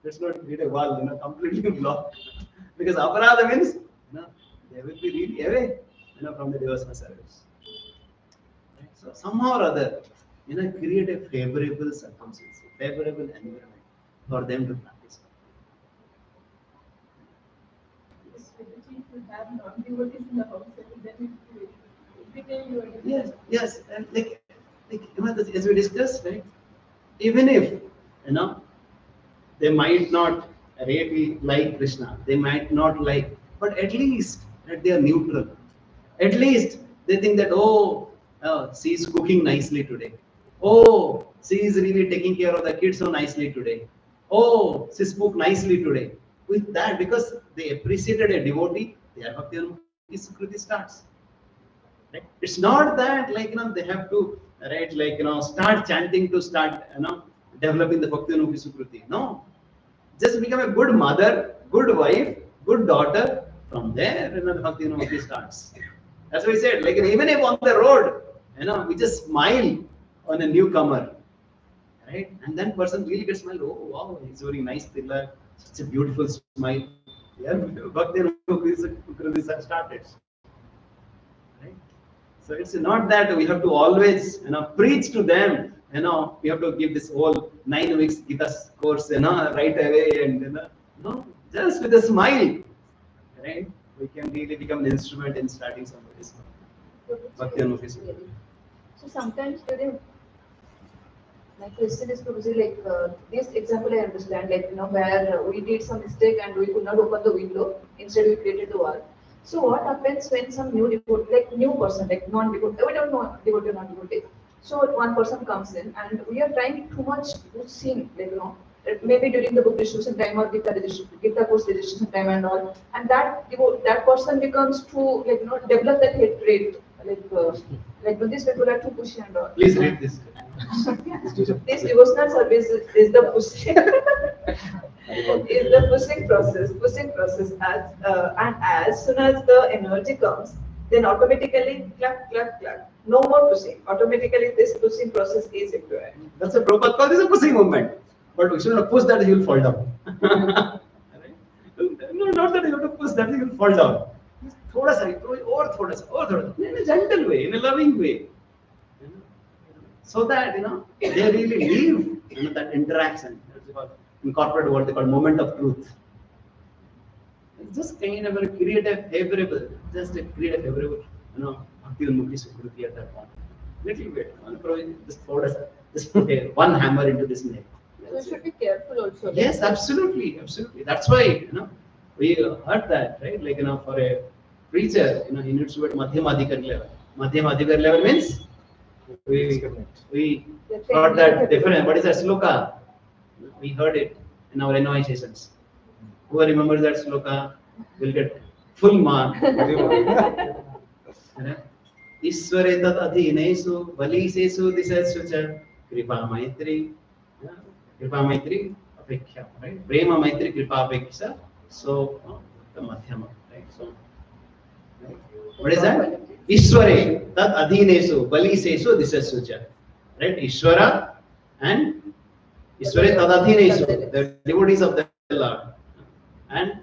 let's not create a wall, completely blocked. Because aparadha means, they will be really away, from the devotional service. Right? So somehow or other, create a favorable circumstance, favorable environment for them to practice. Especially if you have non-devotees in the house, then every time you are Yes, and as we discussed, right? Even if they might not really like Krishna, they might not like, but at least that they are neutral. At least they think that, she is cooking nicely today. Oh, she is really taking care of the kids so nicely today. Oh, she spoke nicely today. With that, because they appreciated a devotee, their Bhakti Sukriti starts. Right? It's not that they have to start chanting to start developing the Bhakti Sukriti. No, just become a good mother, good wife, good daughter. From there, the Bhakti Navati starts. That's why I said, even if on the road, we just smile on a newcomer, right? And then person really gets smile. Oh wow, he's wearing nice tilak, such a beautiful smile. Yeah, Bhakti Navati started. Right? So it's not that we have to always preach to them. We have to give this whole 9 weeks Gita course right away and no, just with a smile, right? We can really become an instrument in starting somebody's Bhakti Anupati. So sometimes during my question is to say this example I understand where we did some mistake and we could not open the window, instead we created the wall. So what happens when some new devotee, new person, non-devotee, we don't know devotee or non-devotee. So one person comes in and we are trying too much to sing, maybe during the book distribution time or Gita course registration time and all, and that person becomes to develop that hatred, these people are too pushy and all. Please read this. This devotional service is the pushing is the pushing process and as soon as the energy comes, then automatically clap, clap, clap. No more pushing. Automatically this pushing process is required. That's a Prabhupada call this a pushing movement. But we should not push that, he will fall down. No, not that you have to push that, he will fall down. Thoda sa, or thoda. In a gentle way, in a loving way. So that they really leave that interaction. That's called, in corporate world they call moment of truth. It's just kind of create a favorable, Bhakti Unmukhi Sukriti at that point. Little bit, just put one hammer into this nail. So we should be careful also. Yes, absolutely. That's why we heard that, right? For a preacher, he needs to be at Madhyamadikar level. Madhyamadikar level means we got that different. What is that sloka? We heard it in our NOI sessions. Who remembers that sloka will get full mark. Ishware tat adhinesu balisesu disesu cha kripa maitri apeksha, right? Prema maitri kripa apeksha. So the madhyama, right? So what is that? Ishware tat adhinesu balisesu disesu cha, right? Ishwara and Ishware tat adhinesu, the devotees of the Lord, and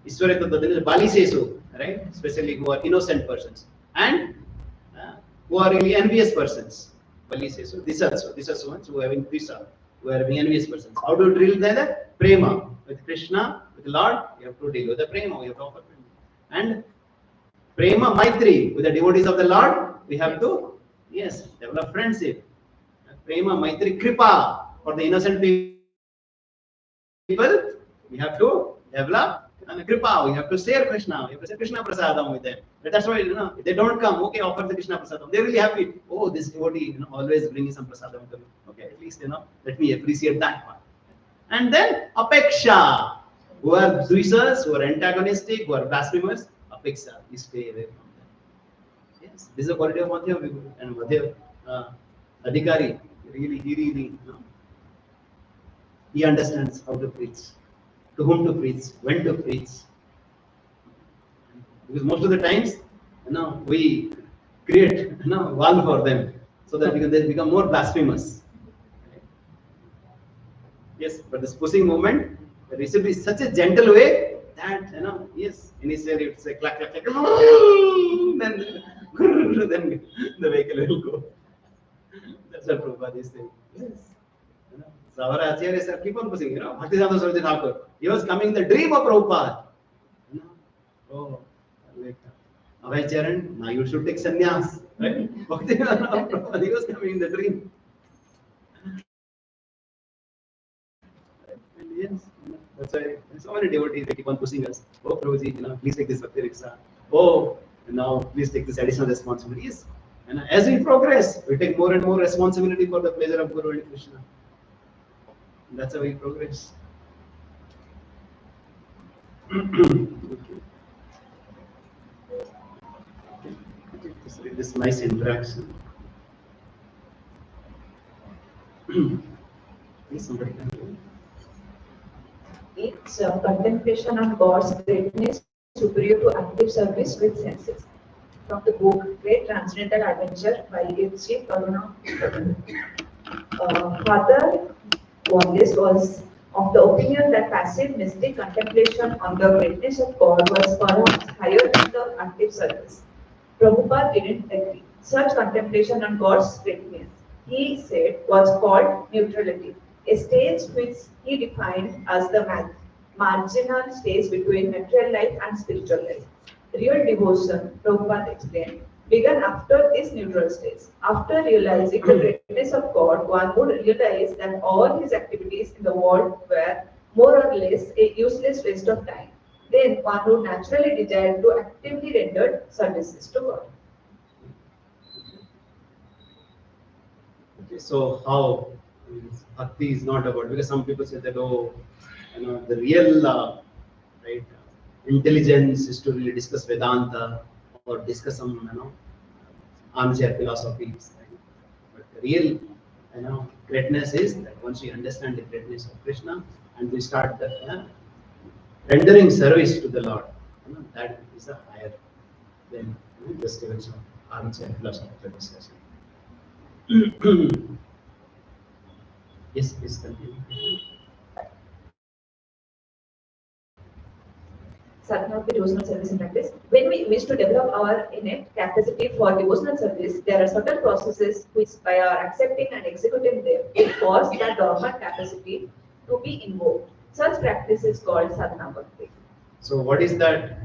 Ishware tat adhinesu balisesu, right? Especially who are innocent persons and who are really envious persons. Bali says so. These are ones who are having Krishna, who are having envious persons. How do you deal with that? Prema. With Krishna, with the Lord, you have to deal with the prema, you have to offer prema. And prema maitri, with the devotees of the Lord, we have to, develop friendship. Prema maitri kripa, for the innocent people, we have to develop and kripa, we have to share Krishna, we have to share Krishna prasadam with them. But that's why, if they don't come, okay, offer the Krishna prasadam. They're really happy. Oh, this devotee, always bringing some prasadam to me. Okay, at least, let me appreciate that part. And then apeksha, who are dvisas, who are antagonistic, who are blasphemers, apeksha, you stay away from them. Yes, this is the quality of Madhya and Madhya Adhikari. He he understands how to preach, to whom to preach, when to preach. Because most of the times, we create, wall for them, so that they become more blasphemous. Yes, but this pushing movement, received in such a gentle way that, yes, initially it's a clack, clack, clack, then, then the vehicle will go. That's what Prabhupada is saying. Yes. So our Acharya sir keep on pushing, Bhakti Sastri Thakur. He was coming in the dream of Prabhupada. Oh, like, Abhay Charan, now you should take sannyas, right? Bhakti Prabhupada, he was coming in the dream. And yes, that's why so many devotees, they keep on pushing us. Oh, Prabhuji, please take this Bhakti Riksha. Oh, now please take this additional responsibility. Yes. And as we progress, we take more and more responsibility for the pleasure of Guru and Krishna. And that's how we progress. Okay. This nice interaction. Please, somebody can do it. It's contemplation on God's greatness superior to active service with senses. From the book Great Transcendental Adventure by IBC Panathur. Father Wallace was of the opinion that passive mystic contemplation on the greatness of God was perhaps higher than the active service. Prabhupada didn't agree. Such contemplation on God's greatness, he said, was called neutrality, a stage which he defined as the marginal stage between material life and spiritual life. Real devotion, Prabhupada explained, began after this neutral stage. After realizing the greatness of God, one would realize that all his activities in the world were more or less a useless waste of time. Then one would naturally desire to actively render services to God. Okay, so how bhakti is not about, because some people say that, oh, the real right intelligence is to really discuss Vedanta or discuss some armchair philosophies. Right? But the real greatness is that once we understand the greatness of Krishna and we start rendering service to the Lord, that is a higher than just even some armchair philosophical discussion. Yes, please continue. Sadhana of devotional service in practice. When we wish to develop our innate capacity for devotional service, there are certain processes which, by our accepting and executing them, will cause that dormant capacity to be invoked. Such practice is called sadhana bhakti. So, what is that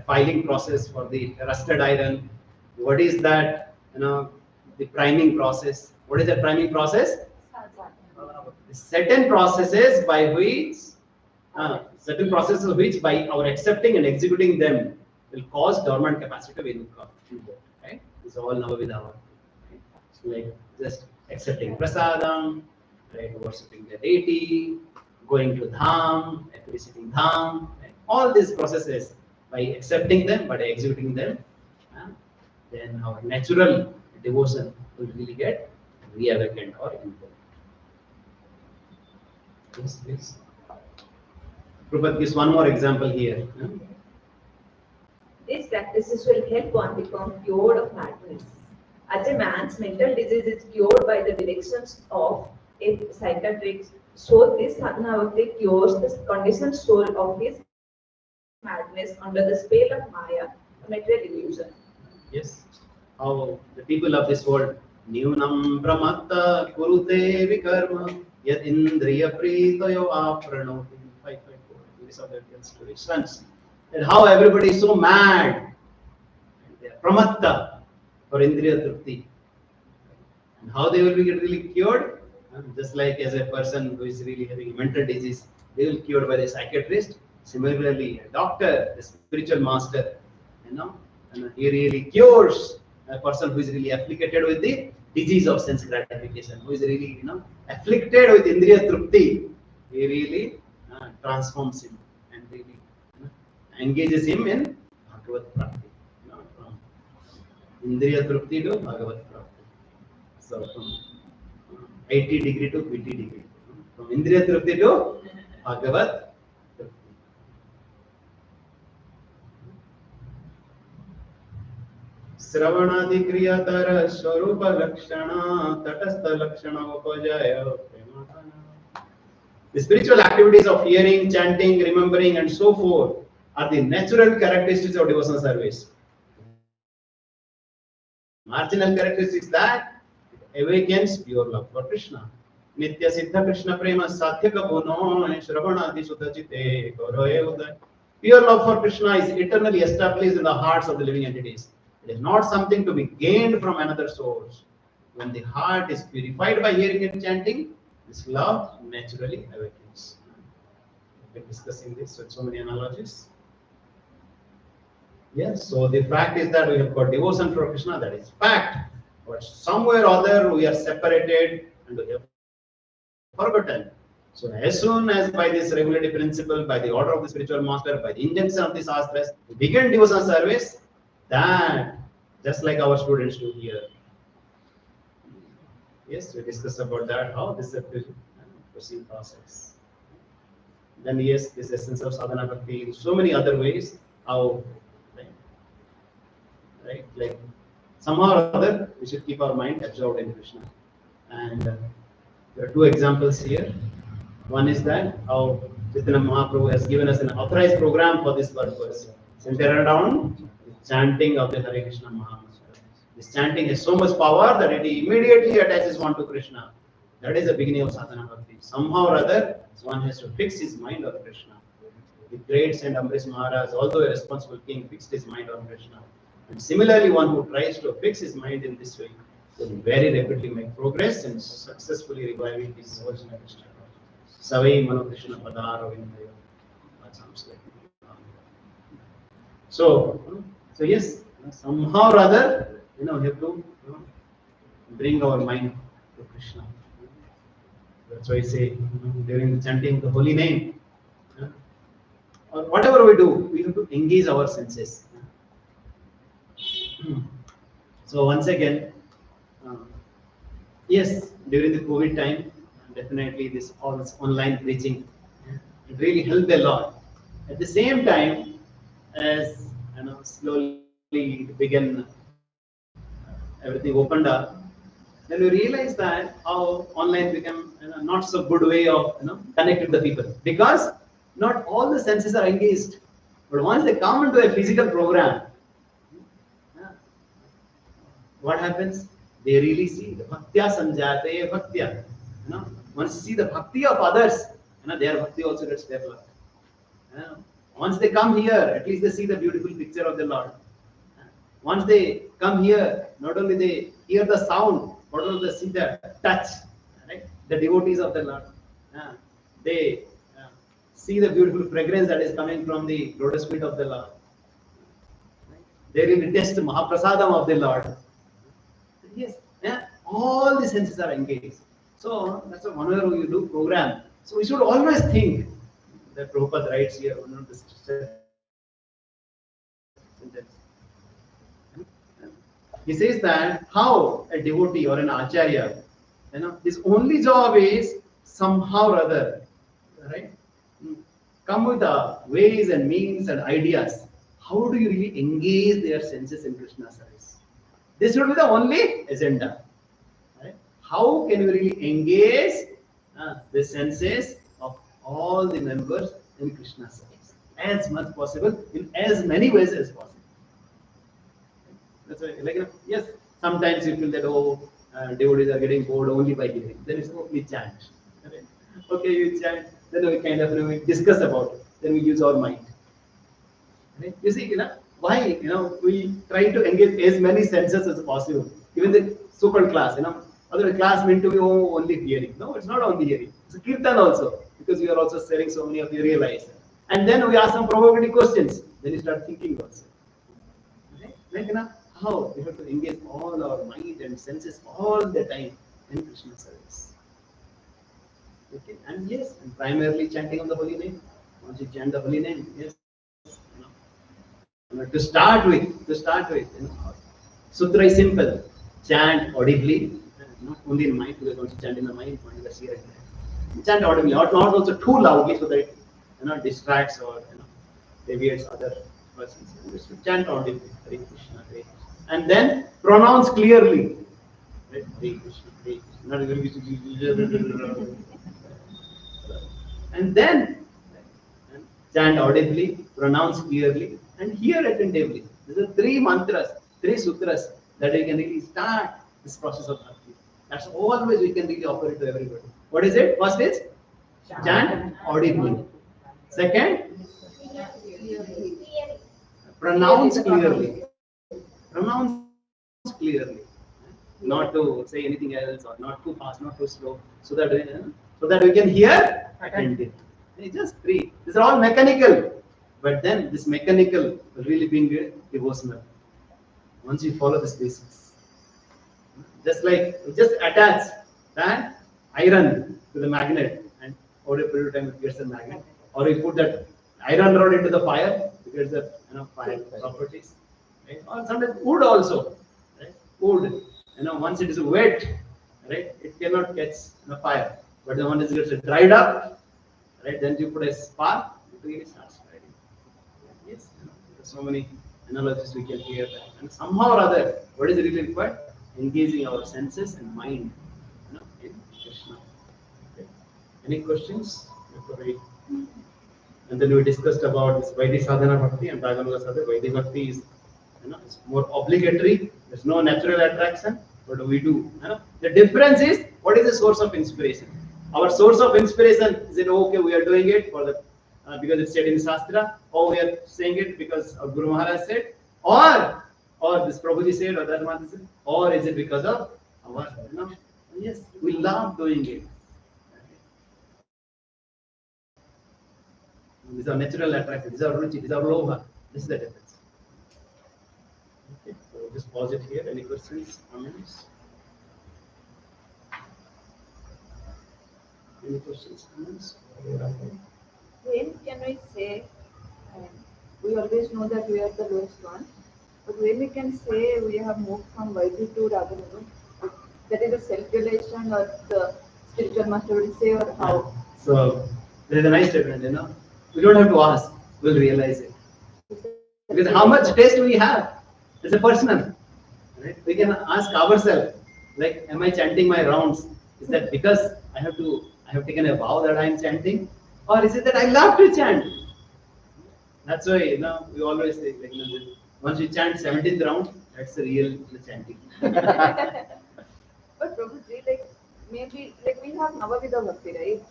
filing process for the rusted iron? What is that the priming process? What is that priming process? Certain processes by which by our accepting and executing them will cause dormant capacity to be invoked. Right? It's all Navavidhava. Right? So like just accepting prasadam, right? Worshipping the deity, going to dham, visiting dham. Right? All these processes, by accepting them, by executing them, then our natural devotion will really get reawakened or invoked. Yes, please. Prabhupada gives one more example here. These practices will help one become cured of madness. As a man's mental disease is cured by the directions of a psychiatrist, so this sadhana bhakti cures the conditioned soul of his madness under the spell of Maya, material illusion. Yes. How the people of this world, Nyunam Brahmatta Kurute Vikarma Yad Indriya Pritayo Apranoti 554. This other story runs. And how everybody is so mad. They are Pramatta for Indriya Trupti. And how they will be really cured? Just like as a person who is really having a mental disease, they will be cured by the psychiatrist. Similarly, a doctor, a spiritual master, and he really cures a person who is really afflicted with the disease of sense gratification, who is really afflicted with Indriya Trupti. He really transforms him and really engages him in Bhagavad Prapti. From Indriya Trupti to Bhagavad Prapti. So from 80 degree to 50 degree. From Indriya Trupti to Bhagavad Trupti. श्रवणाधिक्रियतर स्वरूप लक्षण तटस्थ लक्षण उपजय प्रेमाधन The spiritual activities of hearing, chanting, remembering, and so forth are the natural characteristics of devotional service. Marginal characteristics that awakens pure love for Krishna. Nitya Siddha Krishna Prema Satyaka Bono Shravana Disudajite Gauraye Uday. Pure love for Krishna is eternally established in the hearts of the living entities. It is not something to be gained from another source. When the heart is purified by hearing and chanting, this love naturally awakens. We've been discussing this with so many analogies. Yes, so the fact is that we have got devotion for Krishna, that is fact. But somewhere or other we are separated and we have forgotten. So as soon as by this regulative principle, by the order of the spiritual master, by the injunction of the Shastras, we begin devotional service, that just like our students do here. Yes, we discussed about that, how this is a proceed process. Then yes, this essence of sadhana bhakti in so many other ways, how, right? Like somehow or other, we should keep our mind absorbed in Krishna. And there are two examples here. One is that how Chaitanya Mahaprabhu has given us an authorized program for this purpose, centered around the chanting of the Hare Krishna Mahamantra. This chanting has so much power that it immediately attaches one to Krishna. That is the beginning of sadhana bhakti. Somehow or other, one has to fix his mind on Krishna. The great Saint Ambrish Maharaj, although a responsible king, fixed his mind on Krishna. And similarly, one who tries to fix his mind in this way will very rapidly make progress in successfully reviving his original Krishna. Savai Mano Krishna Padaro Vindayo. That sounds like. So yes, somehow or other, we have to bring our mind to Krishna. That's why I say during the chanting the holy name, or whatever we do, we have to engage our senses. So once again, yes, during the COVID time, definitely all this online preaching, it really helped a lot. At the same time, as slowly it began, everything opened up, then we realized that how online became not so good way of connect with the people, because not all the senses are engaged. But once they come into a physical program, what happens? They really see the bhaktya sanjate bhaktya. Once you see the bhakti of others, their bhakti also gets developed. Once they come here, at least they see the beautiful picture of the Lord. Once they come here, not only they hear the sound, but also they see the touch, right? The devotees of the Lord. They see the beautiful fragrance that is coming from the lotus feet of the Lord. They really taste the Mahaprasadam of the Lord. Yes, all the senses are engaged. So that's why whenever you do program, so we should always think that Prabhupada writes here, this sentence. He says that how a devotee or an acharya, his only job is somehow or other, right? Come with the ways and means and ideas. How do you really engage their senses in Krishna service? This should be the only agenda. Right? How can you really engage the senses of all the members in Krishna service as much possible, in as many ways as possible? That's why, yes, sometimes you feel that devotees are getting bored only by hearing. Then it's we chant. Right? Okay, you chant. Then we kind of we discuss about it. Then we use our mind. Right? You see, why we try to engage as many senses as possible. Even the so-called class, other class meant to be only hearing. No, it's not only hearing. It's a kirtan also, because we are also sharing so many of the realize. And then we ask some provocative questions. Then you start thinking also. Right? How we have to engage all our mind and senses all the time in Krishna service. Okay, and yes, and primarily chanting of the holy name. Once you chant the holy name, yes, to start with, sutra is simple. Chant audibly, not only in mind, because once you chant in the mind, one is here and there. Chant audibly, not also too loudly, so that it distracts or deviates other persons. Just chant audibly, Hare Krishna, Hare Krishna, and then pronounce clearly, right? Hare Krishna, Hare Krishna. Not even And then chant audibly, pronounce clearly, and hear attentively. These are three mantras, three sutras that we can really start this process of bhakti. That's always we can really offer it to everybody. What is it? First is chant audibly. Second, pronounce clearly. Pronounce clearly. Not to say anything else or not too fast, not too slow, so that we can hear attentively. It's just three. These are all mechanical, but then this mechanical will really being devotional. Once you follow this basics, just like you just attach that iron to the magnet, and over a period of time it gets a magnet, or you put that iron rod into the fire, it gets the fire properties, right? Or sometimes wood also, right? Wood, once it is wet, right, it cannot catch fire, but the one is gets dried up, right? Then you put a spark, it really starts spreading. Yes, there's so many analogies we can hear that, and somehow or other, what is really required? Engaging our senses and mind, in Krishna. Okay. Any questions? And then we discussed about this Vaidhi Sadhana Bhakti and Raganuga Sadhana. Vaidhi Bhakti is, it's more obligatory. There's no natural attraction, but we do. The difference is, what is the source of inspiration? Our source of inspiration is it okay? We are doing it for the because it's said in Shastra, or we are saying it because our Guru Maharaj said, or this Prabhuji said, or Dharma said, or is it because of our, yes, we love doing it. These are natural attractions, these are ruchi, these are lobha. This is the difference. Okay, so just pause it here. Any questions, comments? Any questions, comments? When can we say, um, we always know that we are the lowest one, but when we can say we have moved from Vaidhi to Raganuga, that is a self-realization or the spiritual master will say, or how? So there is a nice statement, we don't have to ask, we'll realize it. Because how much taste we have, it's a personal. Right? We can ask ourselves, like, am I chanting my rounds? Is that because I have taken a vow that I am chanting, or is it that I love to chant? That's why we always say, like, once you chant 17th round, that's the real chanting. But Prabhuji, like maybe like we have Navavidha Bhakti, right?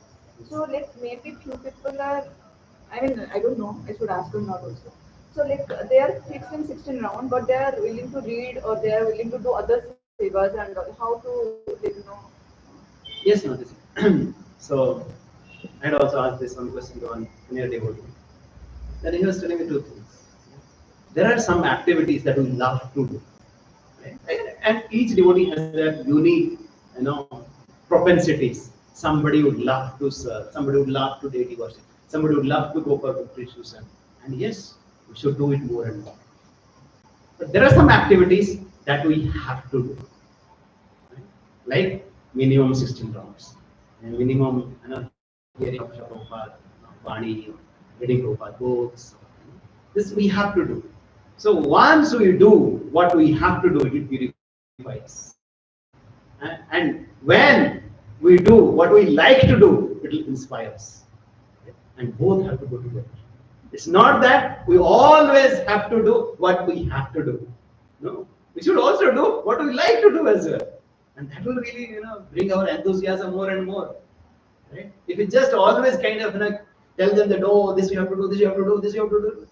So like maybe few people are, I mean I don't know, I should ask them not also. So like they are fixed in 16 round, but they are willing to read or they are willing to do other sevas and how to Yes, no, this. So I had also asked this one question to one near devotee. Then he was telling me two things. There are some activities that we love to do, right? And each devotee has their unique, propensities. Somebody would love to serve, somebody would love to deity worship, somebody would love to go for appreciation. And yes, we should do it more and more. But there are some activities that we have to do, right? Like minimum 16 rounds, and minimum hearing of Prabhupada, Vani, reading Prabhupada books. This we have to do. So once we do what we have to do, it purifies. And when we do what we like to do, it will inspire us. And both have to go together. It's not that we always have to do what we have to do. No, we should also do what we like to do as well. And that will really, bring our enthusiasm more and more. Right? If we just always kind of tell them that, oh, this you have to do, this you have to do, this you have to do,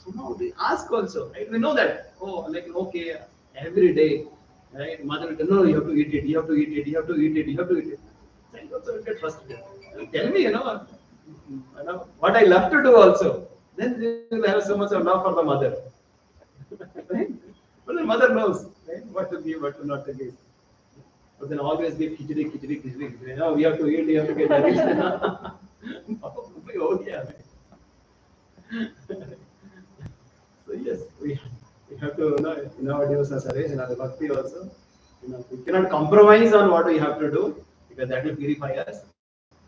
somehow we ask also, right? We know that, oh, like, okay, every day, right? Mother will tell, no, you have to eat it, you have to eat it, you have to eat it, you have to eat it. Then also will get frustrated. Tell me, what I love to do also. Then we will have so much of love for the mother. Right? But the mother knows, right? What to give, what to not to give. But then always give khichdi. No, we have to eat, we have to get nourished. Oh, yeah. So yes, we have to, in our devotional service, in our bhakti also, we cannot compromise on what we have to do because that will purify us.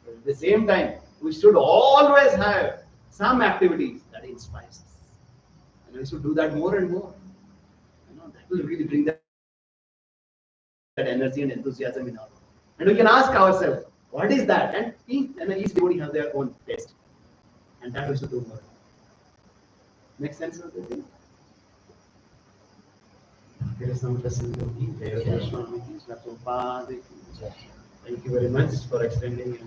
But at the same time, we should always have some activities that inspires us, and we should do that more and more. That will really bring that energy and enthusiasm in our life. And we can ask ourselves, What is that? And each devotee has their own taste. And that we should do more. Make sense of the thing? There is some person looking there. Thank you very much for extending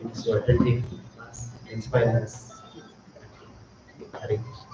and for attending class, inspiring us. Hare Krishna.